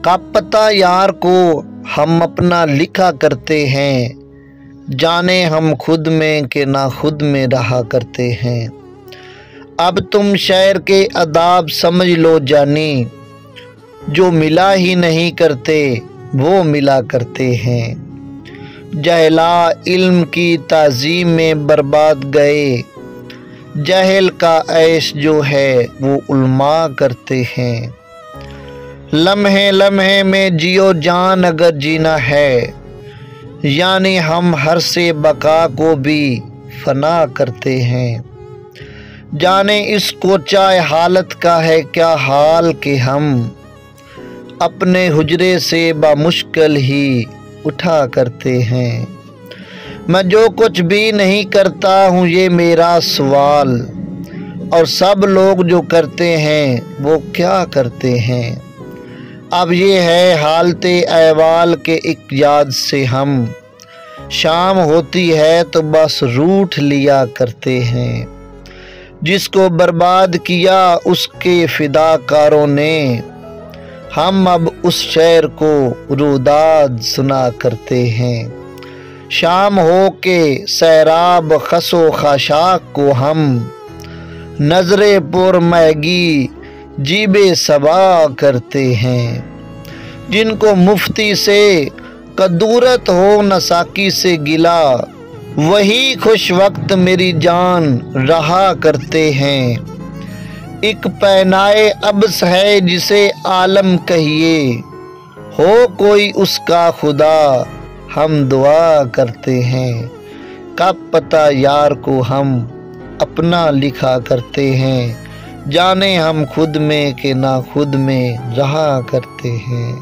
कब पता यार को हम अपना लिखा करते हैं, जाने हम खुद में कि ना खुद में रहा करते हैं। अब तुम शहर के आदाब समझ लो जानी, जो मिला ही नहीं करते वो मिला करते हैं। जहला इल्म की ताज़ीम में बर्बाद गए, जहल का ऐश जो है वो उल्मा करते हैं। लम्हे लम्हे में जियो जान अगर जीना है, यानी हम हर से बका को भी फना करते हैं। जाने इस कोचाए हालत का है क्या हाल कि हम अपने हुजरे से बामुश्किल ही उठा करते हैं। मैं जो कुछ भी नहीं करता हूँ ये मेरा सवाल, और सब लोग जो करते हैं वो क्या करते हैं। अब ये है हालते अहवाल के एक याद से हम शाम होती है तो बस रूठ लिया करते हैं। जिसको बर्बाद किया उसके फिदाकारों ने, हम अब उस शेर को रुदाद सुना करते हैं। शाम हो के सैराब खसो खाशाक को हम नजरे पुर मैगी जीबे सबा करते हैं। जिनको मुफ्ती से कदूरत हो न साकी से गिला, वही खुश वक्त मेरी जान रहा करते हैं। एक पैनाए अब्स है जिसे आलम कहिए, हो कोई उसका खुदा हम दुआ करते हैं। कब पता यार को हम अपना लिखा करते हैं, जाने हम खुद में कि ना खुद में रहा करते हैं।